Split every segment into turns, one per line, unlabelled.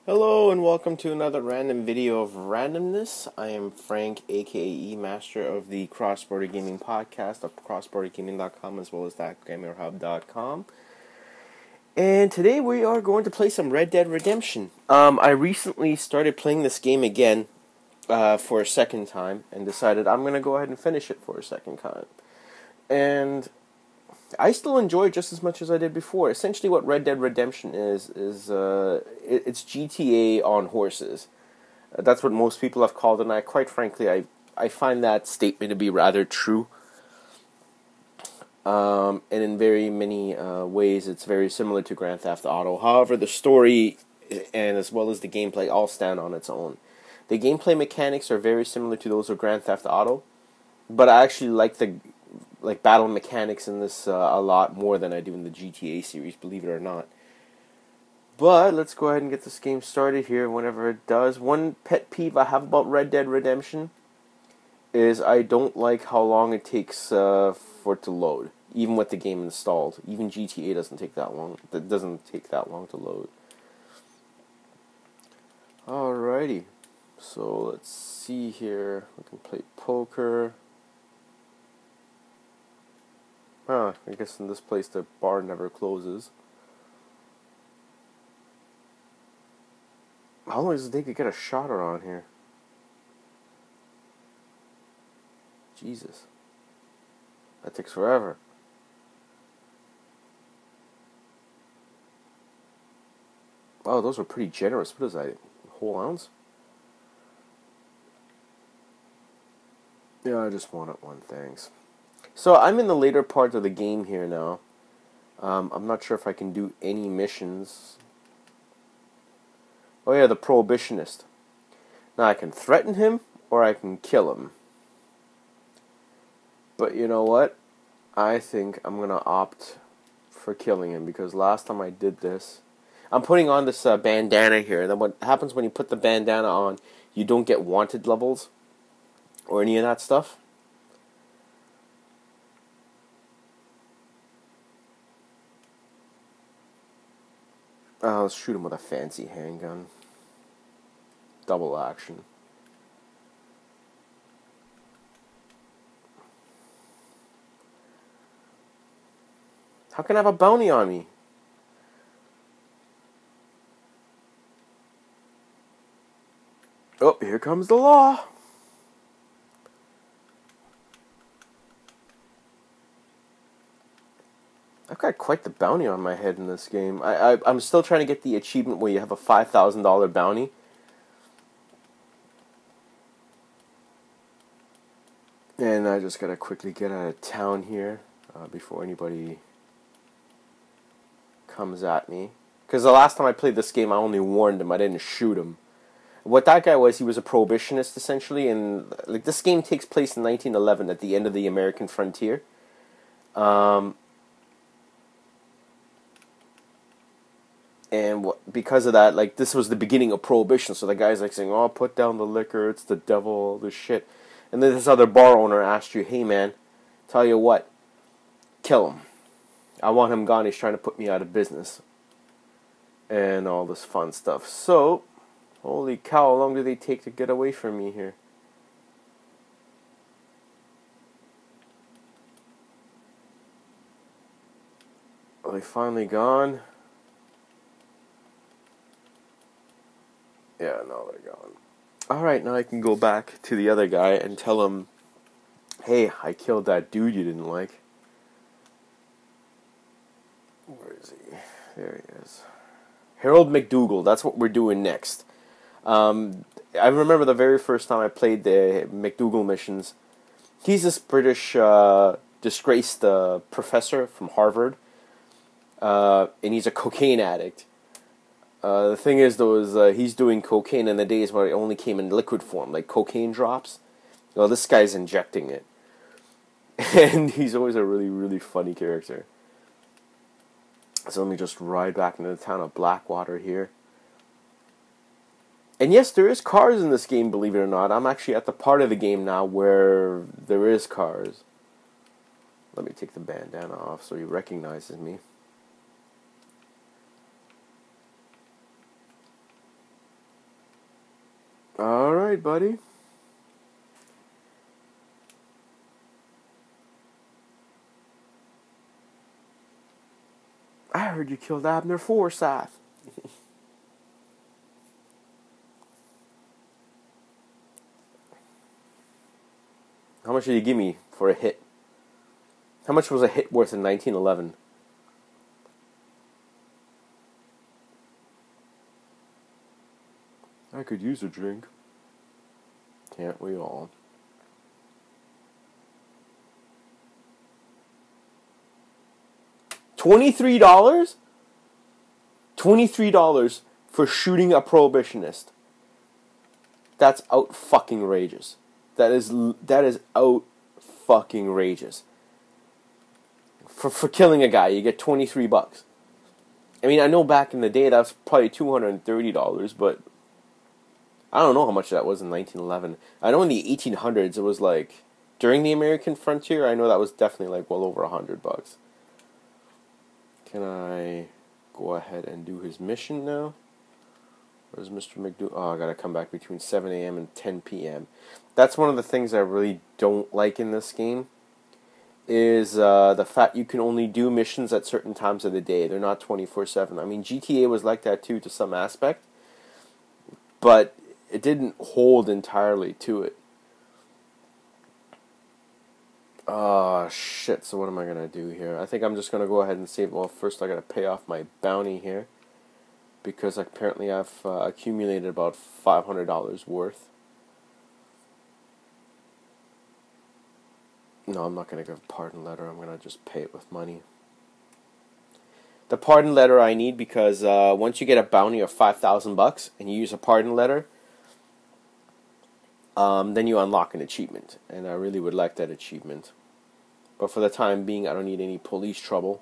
Hello and welcome to another random video of Randomness. I am Frank, aka Master of the Cross-Border Gaming Podcast of crossbordergaming.com as well as thatgamerhub.com. And today we are going to play some Red Dead Redemption. I recently started playing this game again for a second time and decided I'm going to go ahead and finish it for a second time. And I still enjoy it just as much as I did before. Essentially what Red Dead Redemption is it's GTA on horses. That's what most people have called it, and quite frankly, I find that statement to be rather true. And in very many ways, it's very similar to Grand Theft Auto. However, the story and as well as the gameplay all stand on its own. The gameplay mechanics are very similar to those of Grand Theft Auto, but I actually like the battle mechanics in this a lot more than I do in the GTA series, believe it or not. But let's go ahead and get this game started here whenever it does. One pet peeve I have about Red Dead Redemption is I don't like how long it takes for it to load, even with the game installed. Even GTA doesn't take that long. That doesn't take that long to load. Alrighty, so let's see here. We can play poker. I guess in this place the bar never closes. How long does it take to get a shot around here? Jesus. That takes forever. Oh, those were pretty generous. What is that? A whole ounce? Yeah, I just wanted one, thanks. So I'm in the later part of the game here now. I'm not sure if I can do any missions. Oh yeah, the prohibitionist. Now I can threaten him or I can kill him. But you know what? I think I'm going to opt for killing him because last time I did this, I'm putting on this bandana here. And then what happens when you put the bandana on, you don't get wanted levels or any of that stuff. Let's shoot him with a fancy handgun. Double action. How can I have a bounty on me? Oh, here comes the law. I've got quite the bounty on my head in this game. I'm still trying to get the achievement where you have a $5,000 bounty. And I just gotta quickly get out of town here before anybody comes at me. Because the last time I played this game, I only warned him. I didn't shoot him. What that guy was, he was a prohibitionist, essentially. And like this game takes place in 1911 at the end of the American frontier. And because of that, like, this was the beginning of Prohibition. So the guy's like saying, oh, put down the liquor, it's the devil, all this shit. And then this other bar owner asked you, hey, man, tell you what, kill him. I want him gone, he's trying to put me out of business. And all this fun stuff. So, holy cow, how long do they take to get away from me here? Are they finally gone? Yeah, no, they're gone. Alright, now I can go back to the other guy and tell him, hey, I killed that dude you didn't like. Where is he? There he is. Harold McDougal, that's what we're doing next. I remember the very first time I played the McDougal missions. He's this British disgraced professor from Harvard. And he's a cocaine addict. The thing is, though, is he's doing cocaine in the days where it only came in liquid form, like cocaine drops. Well, this guy's injecting it. And he's always a really, really funny character. So let me just ride back into the town of Blackwater here. And yes, there is cars in this game, believe it or not. I'm actually at the part of the game now where there is cars. Let me take the bandana off so he recognizes me. Alright, buddy. I heard you killed Abner Forsyth. How much did he give me for a hit? How much was a hit worth in 1911? I could use a drink. Can't we all? $23? $23 for shooting a prohibitionist. That's out fucking rageous. That is out fucking rageous. For killing a guy, you get $23. I mean, I know back in the day that was probably $230, but I don't know how much that was in 1911. I know in the 1800s it was like during the American frontier. I know that was definitely like well over $100. Can I go ahead and do his mission now? Where's Mr. McDo? Oh, I gotta come back between 7 a.m. and 10 p.m. That's one of the things I really don't like in this game. Is the fact you can only do missions at certain times of the day. They're not 24/7. I mean, GTA was like that too to some aspect, but it didn't hold entirely to it. Oh, shit. So what am I going to do here? I think I'm just going to go ahead and save. Well, first I got to pay off my bounty here, because apparently I've accumulated about $500 worth. No, I'm not going to give a pardon letter. I'm going to just pay it with money. The pardon letter I need because once you get a bounty of $5,000 and you use a pardon letter, then you unlock an achievement. And I really would like that achievement. But for the time being, I don't need any police trouble.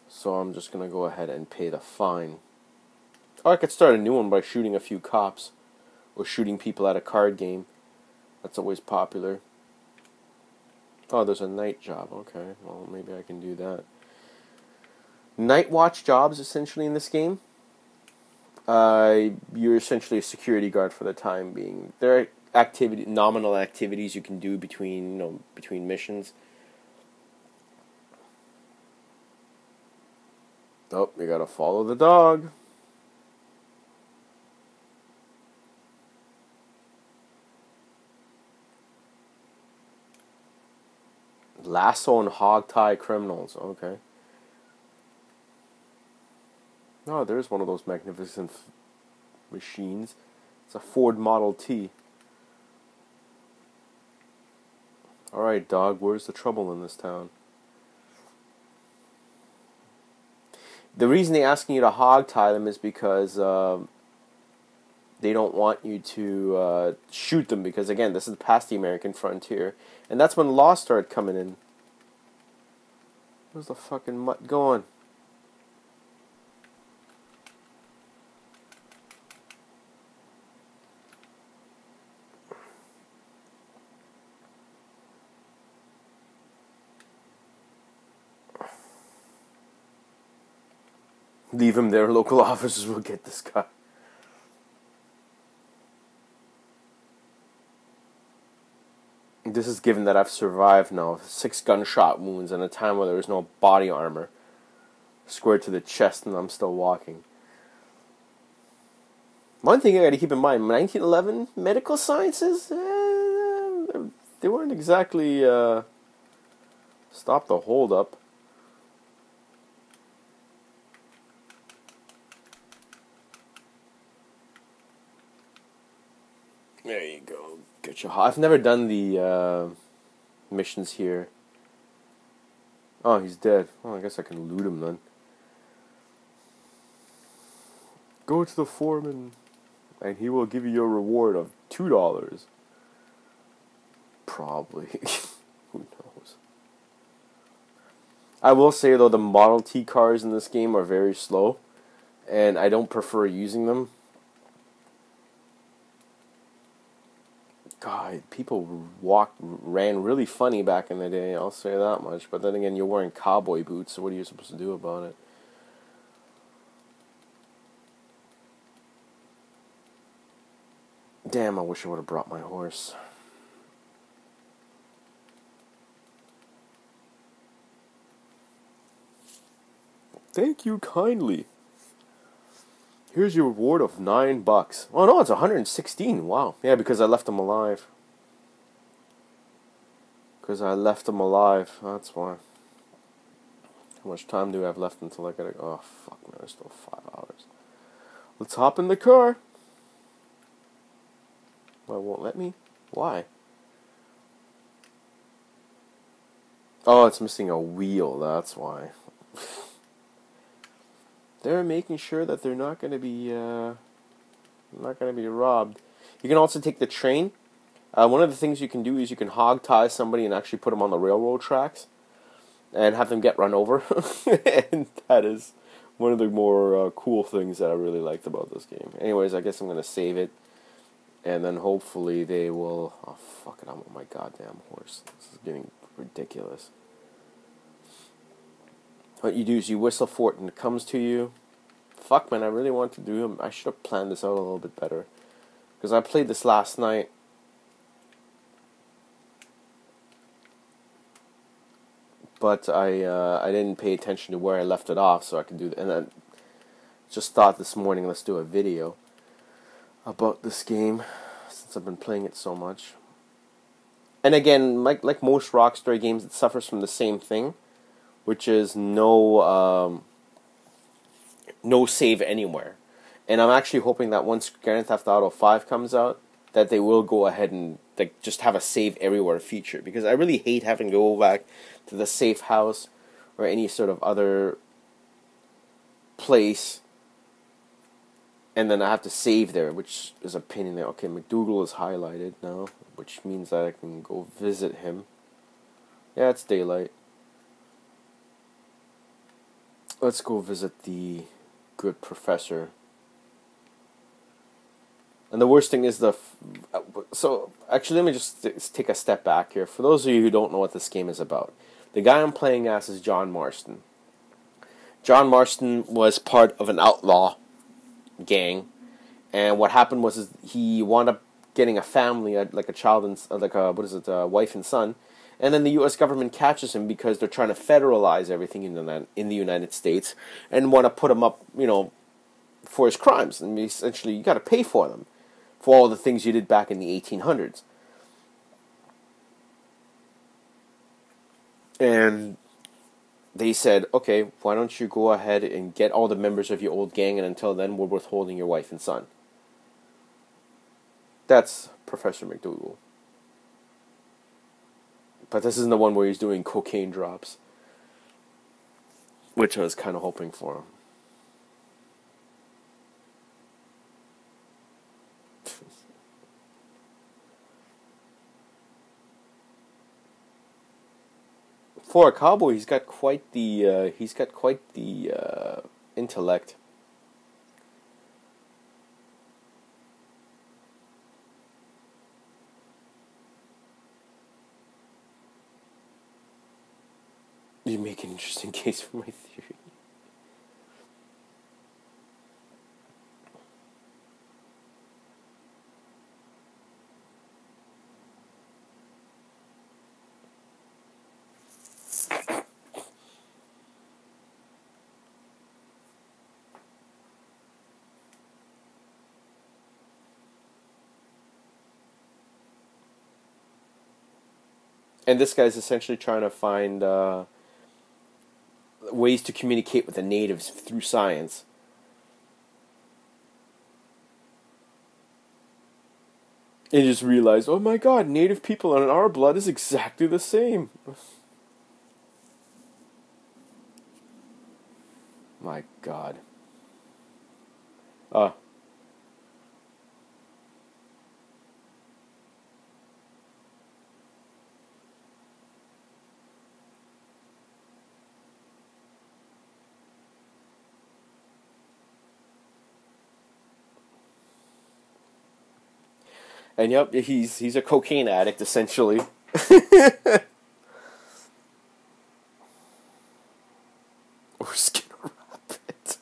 So I'm just going to go ahead and pay the fine. Or I could start a new one by shooting a few cops. Or shooting people at a card game. That's always popular. Oh, there's a night job. Okay, well, maybe I can do that. Night watch jobs, essentially, in this game. You're essentially a security guard for the time being. There are nominal activities you can do between missions. Oh, you gotta follow the dog. Lasso and hog tie criminals. Okay. Oh, there's one of those magnificent machines. It's a Ford Model T. Alright, dog, where's the trouble in this town? The reason they're asking you to hog tie them is because they don't want you to shoot them, because, again, this is past the American frontier. And that's when law started coming in. Where's the fucking mutt going? Leave him there. Local officers will get this guy. This is given that I've survived now 6 gunshot wounds in a time where there was no body armor. Squared to the chest and I'm still walking. One thing I gotta keep in mind, 1911 medical sciences, they weren't exactly stop the hold up. There you go. Get your. I've never done the missions here. Oh, he's dead. Well, I guess I can loot him then. Go to the foreman, and he will give you your reward of $2. Probably. Who knows? I will say, though, the Model T cars in this game are very slow, and I don't prefer using them. God, people ran really funny back in the day, I'll say that much. But then again, you're wearing cowboy boots, so what are you supposed to do about it? Damn, I wish I would have brought my horse. Thank you kindly. Here's your reward of $9. Oh no, it's 116. Wow. Yeah, because I left him alive. That's why. How much time do I have left until I gotta... Oh, fuck, man, there's still 5 hours. Let's hop in the car. Well, it won't let me? Why? Oh, it's missing a wheel, that's why. They're making sure that they're not gonna be robbed. You can also take the train. One of the things you can do is you can hog tie somebody and actually put them on the railroad tracks and have them get run over. And that is one of the more cool things that I really liked about this game. Anyways, I guess I'm going to save it. And then hopefully they will... Oh, fuck it, I'm on my goddamn horse. This is getting ridiculous. What you do is you whistle for it and it comes to you. Fuck, man, I really want to do them. I should have planned this out a little bit better. Because I played this last night. But I didn't pay attention to where I left it off, so I could do that. And I just thought this morning, let's do a video about this game, since I've been playing it so much. And again, like most Rockstar games, it suffers from the same thing, which is no save anywhere. And I'm actually hoping that once Grand Theft Auto 5 comes out, that they will go ahead and just have a save everywhere feature, because I really hate having to go back to the safe house or any sort of other place and then I have to save there, which is a pain in the... Okay, McDougal is highlighted now, which means that I can go visit him. Yeah, it's daylight. Let's go visit the good professor. And the worst thing is so, actually, let me just take a step back here. For those of you who don't know what this game is about, the guy I'm playing as is John Marston. John Marston was part of an outlaw gang, and what happened was he wound up getting a family, like a child and wife and son, and then the U.S. government catches him because they're trying to federalize everything in the United States and want to put him up, for his crimes. And essentially, you got to pay for them for all the things you did back in the 1800s. And they said, okay, why don't you go ahead and get all the members of your old gang, and until then, we're withholding your wife and son. That's Professor McDougal. But this isn't the one where he's doing cocaine drops, which I was kind of hoping for. For a cowboy, he's got quite the intellect. You make an interesting case for my theory. And this guy's essentially trying to find ways to communicate with the natives through science. And just realized, oh my god, native people and our blood is exactly the same. My god. And yep, he's a cocaine addict, essentially. Or Skinner Rabbit.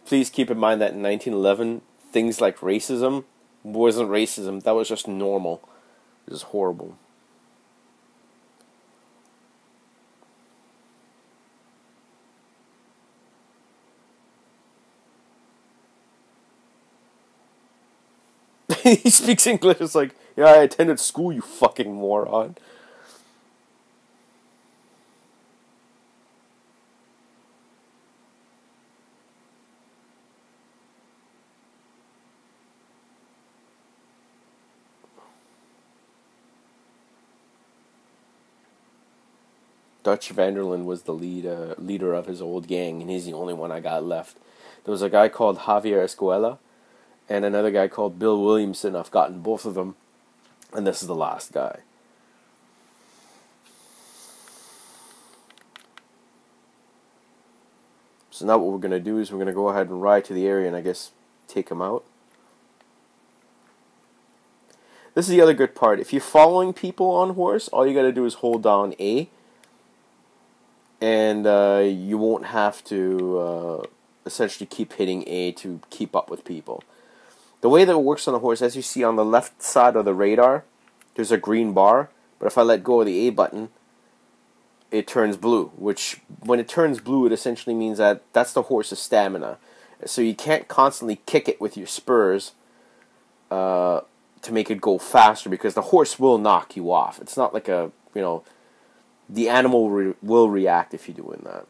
Please keep in mind that in 1911, things like racism wasn't racism. That was just normal. It was horrible. He speaks English. It's like, yeah, I attended school, you fucking moron. Dutch Vanderlyn was the leader of his old gang, and he's the only one I got left. There was a guy called Javier Escuela, and another guy called Bill Williamson. I've gotten both of them, and this is the last guy. So now what we're going to do is we're going to go ahead and ride to the area and I guess take him out. This is the other good part. If you're following people on horse, all you got to do is hold down A, and you won't have to essentially keep hitting A to keep up with people. The way that it works on a horse, as you see on the left side of the radar, there's a green bar, but if I let go of the A button, it turns blue, which when it turns blue, it essentially means that that's the horse's stamina. So you can't constantly kick it with your spurs to make it go faster, because the horse will knock you off. It's not like a, the animal will react if you're doing that.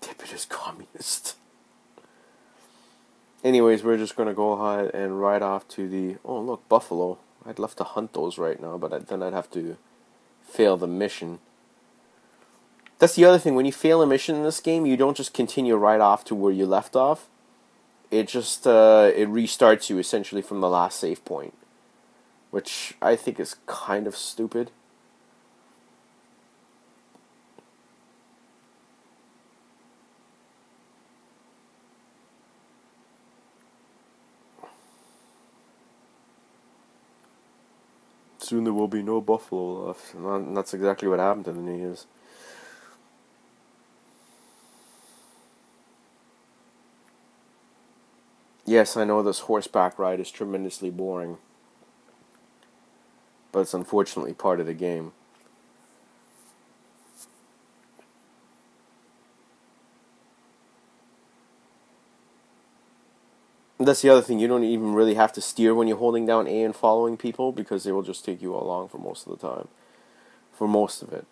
Tippett is communist. Anyways, we're just going to go ahead and ride off to the... Oh, look, buffalo. I'd love to hunt those right now, but then I'd have to fail the mission. That's the other thing. When you fail a mission in this game, you don't just continue right off to where you left off. It just it restarts you essentially from the last save point, which I think is kind of stupid. Soon there will be no buffalo left, and that's exactly what happened to the natives. Yes, I know this horseback ride is tremendously boring, but it's unfortunately part of the game. That's the other thing, you don't even really have to steer when you're holding down A and following people, because they will just take you along for most of the time. For most of it.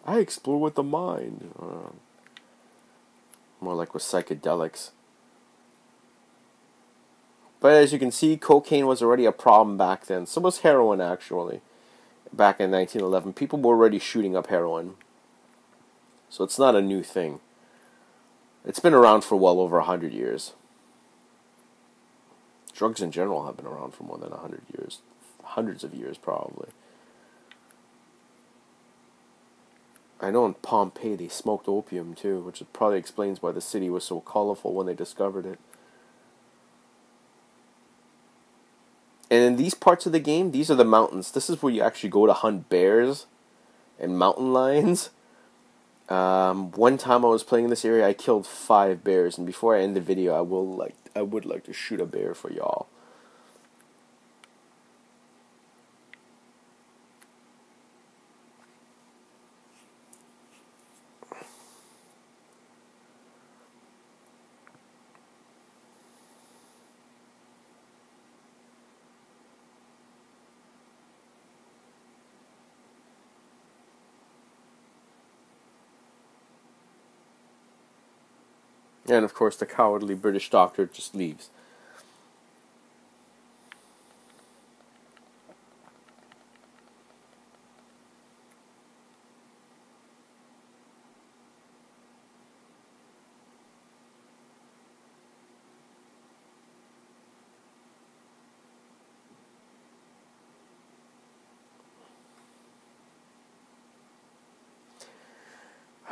I explore with the mind. More like with psychedelics. But as you can see, cocaine was already a problem back then. So was heroin, actually. Back in 1911, people were already shooting up heroin. So it's not a new thing. It's been around for well over 100 years. Drugs in general have been around for more than 100 years. Hundreds of years, probably. I know in Pompeii they smoked opium too, which probably explains why the city was so colorful when they discovered it. And in these parts of the game, these are the mountains. This is where you actually go to hunt bears and mountain lions. One time I was playing in this area, I killed 5 bears, and before I end the video, I would like to shoot a bear for y'all. And of course, the cowardly British doctor just leaves.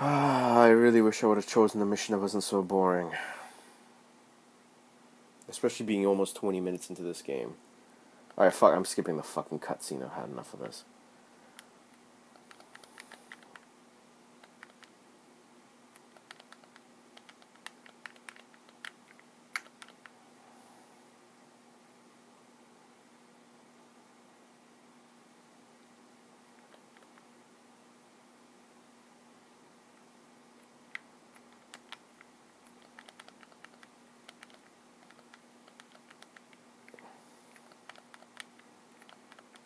I really wish I would have chosen a mission that wasn't so boring. Especially being almost 20 minutes into this game. Alright, fuck, I'm skipping the fucking cutscene. I've had enough of this.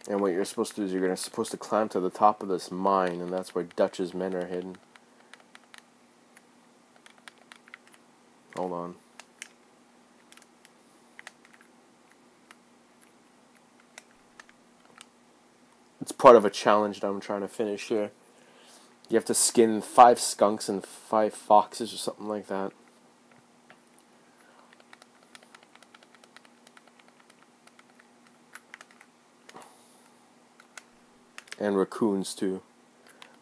And what you're supposed to do is you're supposed to climb to the top of this mine, and that's where Dutch's men are hidden. Hold on. It's part of a challenge that I'm trying to finish here. You have to skin 5 skunks and 5 foxes or something like that. And raccoons too.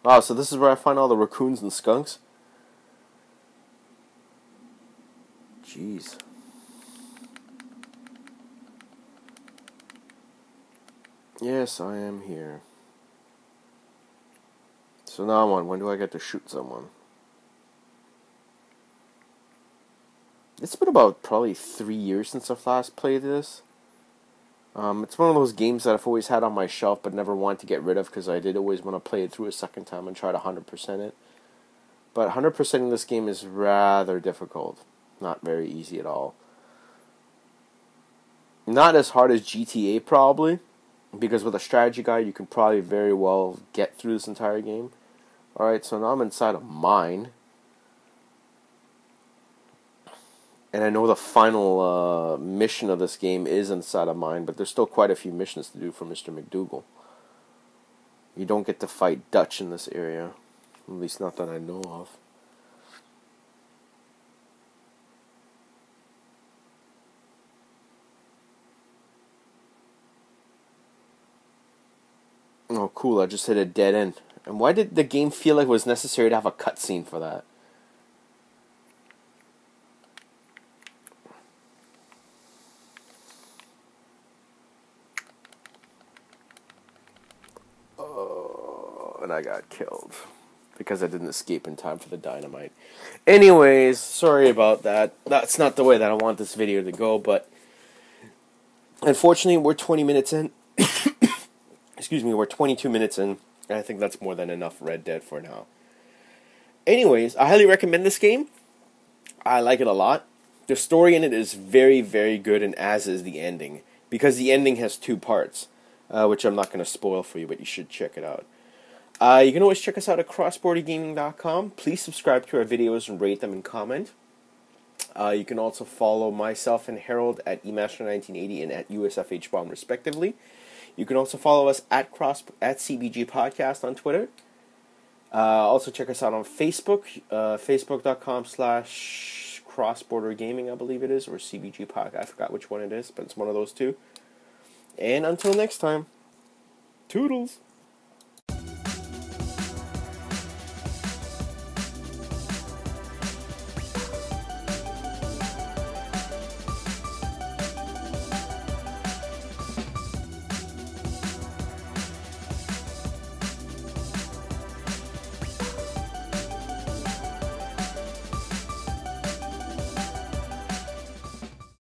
Wow, so this is where I find all the raccoons and skunks? Jeez. Yes, I am here. So now I'm on, when do I get to shoot someone? It's been about probably 3 years since I've last played this. It's one of those games that I've always had on my shelf but never wanted to get rid of because I did always want to play it through a second time and try to 100% it. But 100%ing this game is rather difficult. Not very easy at all. Not as hard as GTA probably, because with a strategy guide you can probably very well get through this entire game. Alright, so now I'm inside a mine. And I know the final mission of this game is inside a mine, but there's still quite a few missions to do for Mr. McDougal. You don't get to fight Dutch in this area. At least not that I know of. Oh, cool, I just hit a dead end. And why did the game feel like it was necessary to have a cutscene for that? And I got killed because I didn't escape in time for the dynamite. Anyways, sorry about that. That's not the way that I want this video to go, but unfortunately we're 20 minutes in. Excuse me, we're 22 minutes in, and I think that's more than enough Red Dead for now. Anyways, I highly recommend this game. I like it a lot. The story in it is very, very good, and as is the ending, because the ending has 2 parts, which I'm not going to spoil for you, but you should check it out. You can always check us out at crossbordergaming.com. Please subscribe to our videos and rate them and comment. You can also follow myself and Harold at eMaster1980 and at USFHBomb respectively. You can also follow us at CBG Podcast on Twitter. Also check us out on Facebook, facebook.com/crossbordergaming, I believe it is, or CBG Podcast. I forgot which one it is, but it's one of those two. And until next time, toodles.